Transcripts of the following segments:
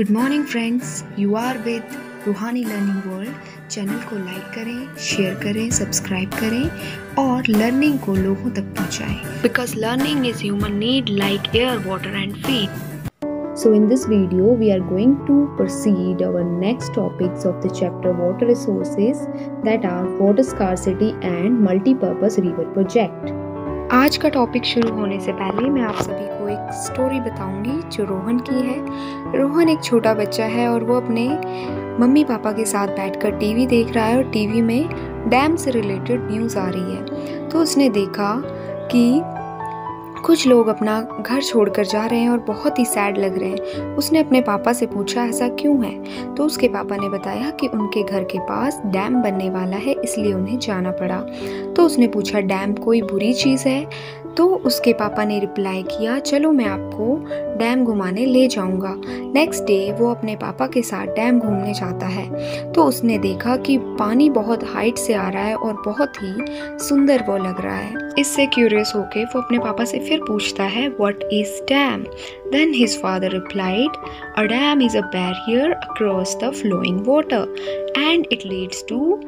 Good morning friends, you are with Ruhani learning world. Channel को like करें, share करें, subscribe करें और लर्निंग को लोगों तक पहुंचाएं। Because learning is human need like air, water and feed. So in this video, we are going to proceed our next topics of the chapter water resources, that are water scarcity and multi-purpose river project. आज का topic शुरू होने से पहले मैं आप सभी को एक स्टोरी बताऊंगी जो रोहन की है। रोहन एक छोटा बच्चा है और वो अपने मम्मी पापा के साथ बैठकर टीवी देख रहा है और टीवी में डैम से रिलेटेड न्यूज़ आ रही है। तो उसने देखा कि कुछ लोग अपना घर छोड़कर जा रहे हैं और बहुत ही सैड लग रहे हैं। उसने अपने पापा से पूछा ऐसा क्यों है, तो उसके पापा ने बताया कि उनके घर के पास डैम बनने वाला है, इसलिए उन्हें जाना पड़ा। तो उसने पूछा डैम कोई बुरी चीज़ है, तो उसके पापा ने रिप्लाई किया चलो मैं आपको डैम घुमाने ले जाऊंगा। नेक्स्ट डे वो अपने पापा के साथ डैम घूमने जाता है। तो उसने देखा कि पानी बहुत हाइट से आ रहा है और बहुत ही सुंदर वो लग रहा है। इससे क्यूरियस होके वो अपने पापा से फिर पूछता है what is dam. Then his father replied a dam is a barrier across the flowing water and it leads to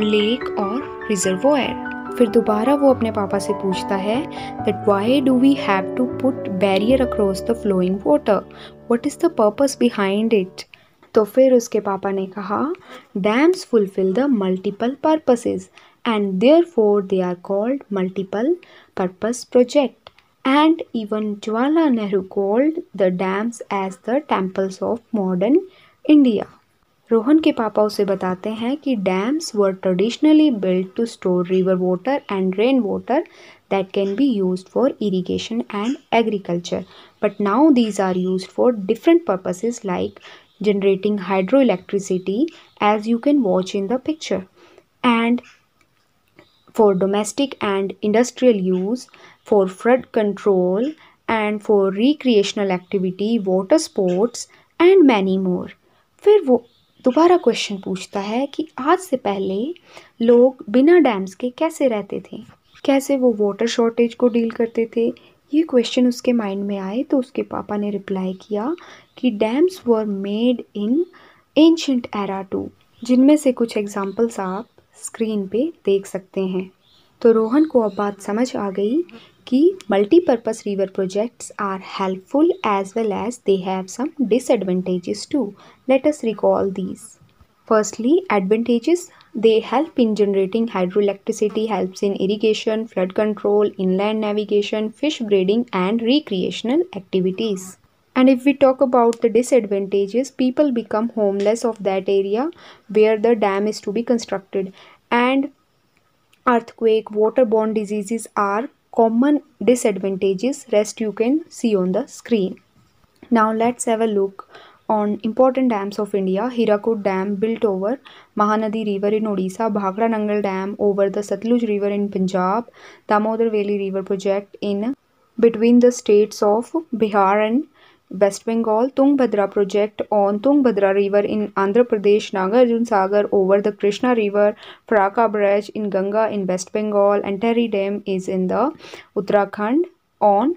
lake or reservoir. फिर दोबारा वो अपने पापा से पूछता है that why do we have to put barrier across the flowing water? What is the purpose behind it? तो फिर उसके पापा ने कहा dams fulfill the multiple purposes and therefore they are called multiple purpose project. And even Jawaharlal Nehru called the dams as the temples of modern India. Rohan के पापा उसे बताते हैं कि dams were traditionally built to store river water and rain water that can be used for irrigation and agriculture, but now these are used for different purposes like generating hydroelectricity as you can watch in the picture, and for domestic and industrial use, for flood control, and for recreational activity, water sports and many more. फिर वो दोबारा question पूछता है कि आज से पहले लोग बिना डैम्स के कैसे रहते थे, कैसे वो वाटर शॉर्टेज को डील करते थे। ये क्वेश्चन उसके माइंड में आए तो उसके पापा ने रिप्लाई किया कि dams were made in ancient era too, जिनमें से कुछ एग्जांपल्स आप स्क्रीन पे देख सकते हैं। तो रोहन को अब बात समझ आ गई कि multipurpose river projects are helpful as well as they have some disadvantages too. Let us recall these. Firstly, advantages. They help in generating hydroelectricity, helps in irrigation, flood control, inland navigation, fish breeding and recreational activities. And if we talk about the disadvantages, people become homeless of that area where the dam is to be constructed, and earthquake, waterborne diseases are common disadvantages. Rest you can see on the screen. Now let's have a look on important dams of India. Hirakud Dam built over Mahanadi River in Odisha, Bhakra Nangal Dam over the Satluj River in Punjab, Damodar Valley River project in between the states of Bihar and West Bengal, Tungbhadra project on Tungbhadra River in Andhra Pradesh, Nagarjun Sagar over the Krishna River, Faraka Bridge in Ganga in West Bengal, and Tehri Dam is in the Uttarakhand on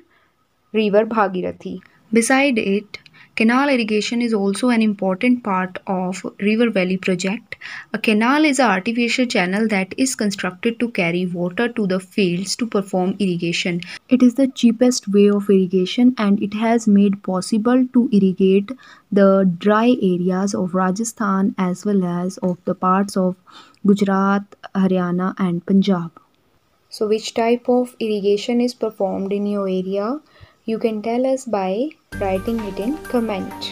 River Bhagirathi. Beside it, canal irrigation is also an important part of River Valley project. A canal is an artificial channel that is constructed to carry water to the fields to perform irrigation. It is the cheapest way of irrigation and it has made possible to irrigate the dry areas of Rajasthan as well as of the parts of Gujarat, Haryana and Punjab. So which type of irrigation is performed in your area? You can tell us by writing it in comment.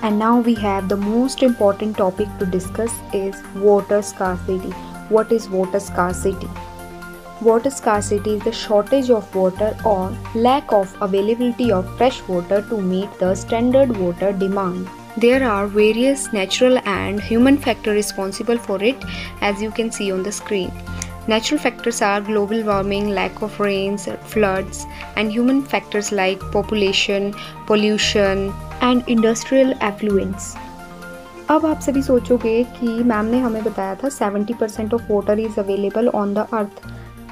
And now we have the most important topic to discuss is water scarcity. What is water scarcity? Water scarcity is the shortage of water or lack of availability of fresh water to meet the standard water demand. There are various natural and human factors responsible for it, as you can see on the screen. Natural factors are global warming, lack of rains, floods, and human factors like population, pollution, and industrial effluents. अब आप सभी सोचोगे कि ma'am ने हमें बताया था 70% of water is available on the earth,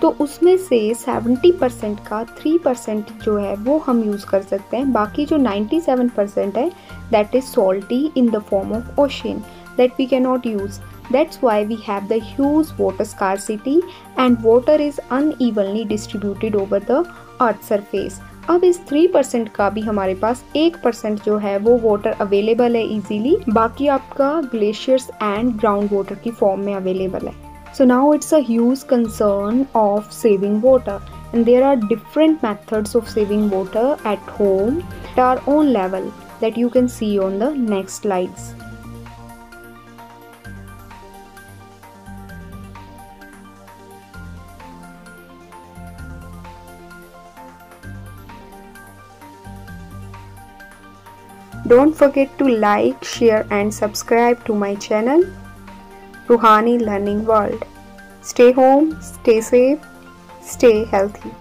तो उसमें से 70% का 3% जो है वो हम यूज़ कर सकते हैं। बाकी जो 97% है that is salty in the form of ocean that we can not use. That's why we have the huge water scarcity and water is unevenly distributed over the earth surface। अब इस 3% का भी हमारे पास 1% जो है वो वाटर अवेलेबल है easily, बाकी आपका ग्लेशियर्स एंड ग्राउंड वाटर की फॉर्म में अवेलेबल है। So now it's a huge concern of saving water and there are different methods of saving water at home at our own level that you can see on the next slides। Don't forget to like, share and subscribe to my channel, Ruhani Learning World. Stay home, stay safe, stay healthy.